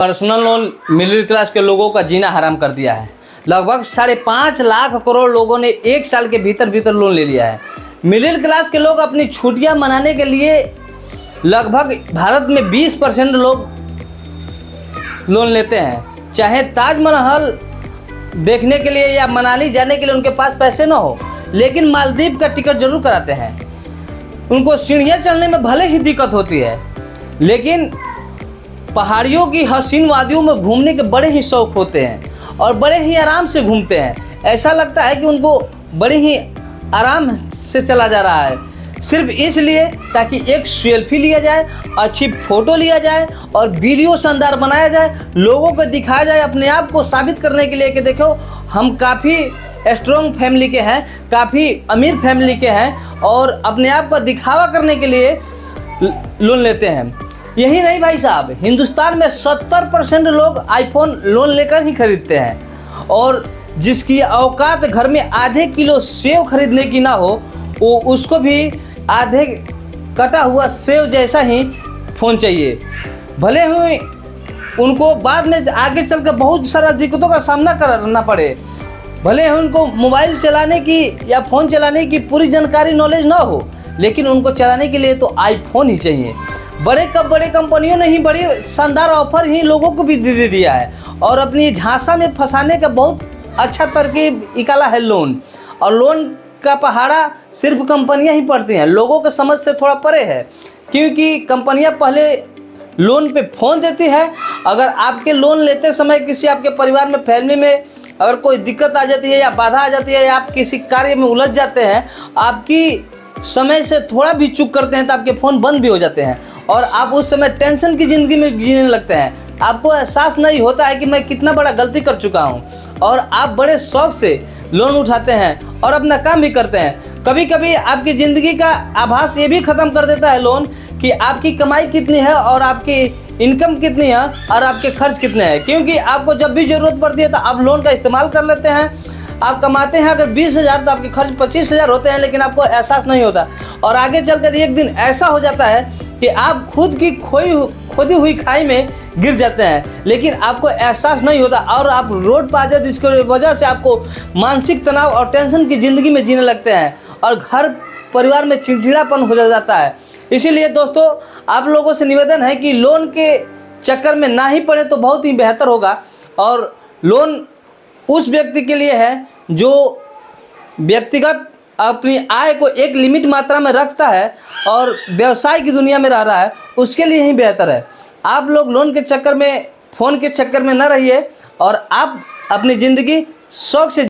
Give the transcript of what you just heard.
Personal loan middle class के लोगों का जीना हराम कर दिया है। लगभग 5.5 लाख करोड़ लोगों ने 1 साल के भीतर लोन ले लिया है। मिडिल क्लास के लोग अपनी छुट्टियां मनाने के लिए लगभग भारत में 20% लोग लोन लेते हैं। चाहे ताजमहल देखने के लिए या मनाली जाने के लिए उनके पास पैसे ना हो, लेकिन मालदीव का टिकट जरूर कराते हैं। उनको सीढ़ियाँ चलने में भले ही दिक्कत होती है, लेकिन पहाड़ियों की हसीन वादियों में घूमने के बड़े ही शौक होते हैं और बड़े ही आराम से घूमते हैं। ऐसा लगता है कि उनको बड़े ही आराम से चला जा रहा है, सिर्फ इसलिए ताकि एक सेल्फी लिया जाए, अच्छी फ़ोटो लिया जाए और वीडियो शानदार बनाया जाए, लोगों को दिखाया जाए, अपने आप को साबित करने के लिए कि देखो हम काफ़ी स्ट्रॉन्ग फैमिली के हैं, काफ़ी अमीर फैमिली के हैं, और अपने आप का दिखावा करने के लिए लोन लेते हैं। यही नहीं भाई साहब, हिंदुस्तान में 70% लोग आईफोन लोन लेकर ही खरीदते हैं, और जिसकी औकात घर में आधे किलो सेव खरीदने की ना हो, वो उसको भी आधे कटा हुआ सेव जैसा ही फ़ोन चाहिए। भले ही उनको बाद में आगे चलकर बहुत सारा दिक्कतों का सामना करना पड़े, भले ही उनको मोबाइल चलाने की या फ़ोन चलाने की पूरी जानकारी नॉलेज ना हो, लेकिन उनको चलाने के लिए तो आईफोन ही चाहिए। बड़े कंपनियों ने ही बड़ी शानदार ऑफर ही लोगों को भी दे दिया है, और अपनी झांसा में फंसाने का बहुत अच्छा तरकीब निकाला है लोन। और लोन का पहाड़ा सिर्फ कंपनियां ही पड़ती हैं, लोगों के समझ से थोड़ा परे है, क्योंकि कंपनियां पहले लोन पे फ़ोन देती है। अगर आपके लोन लेते समय किसी आपके परिवार में, फैमिली में अगर कोई दिक्कत आ जाती है या बाधा आ जाती है या आप किसी कार्य में उलझ जाते हैं, आपकी समय से थोड़ा भी चूक करते हैं तो आपके फ़ोन बंद भी हो जाते हैं, और आप उस समय टेंशन की ज़िंदगी में जीने लगते हैं। आपको एहसास नहीं होता है कि मैं कितना बड़ा गलती कर चुका हूँ, और आप बड़े शौक से लोन उठाते हैं और अपना काम भी करते हैं। कभी कभी आपकी ज़िंदगी का आभास ये भी ख़त्म कर देता है लोन, कि आपकी कमाई कितनी है और आपकी इनकम कितनी है और आपके खर्च कितने हैं, क्योंकि आपको जब भी ज़रूरत पड़ती है तो आप लोन का इस्तेमाल कर लेते हैं। आप कमाते हैं अगर 20,000 तो आपके खर्च 25,000 होते हैं, लेकिन आपको एहसास नहीं होता, और आगे चलकर एक दिन ऐसा हो जाता है कि आप खुद की खोदी हुई खाई में गिर जाते हैं, लेकिन आपको एहसास नहीं होता, और आप रोड पर आ जाते, जिसकी वजह से आपको मानसिक तनाव और टेंशन की ज़िंदगी में जीने लगते हैं, और घर परिवार में चिड़चिड़ापन हो जाता है। इसीलिए दोस्तों, आप लोगों से निवेदन है कि लोन के चक्कर में ना ही पड़े तो बहुत ही बेहतर होगा। और लोन उस व्यक्ति के लिए है जो व्यक्तिगत अपनी आय को एक लिमिट मात्रा में रखता है और व्यवसाय की दुनिया में रह रहा है, उसके लिए ही बेहतर है। आप लोग लोन के चक्कर में, फ़ोन के चक्कर में न रहिए, और आप अपनी ज़िंदगी शौक से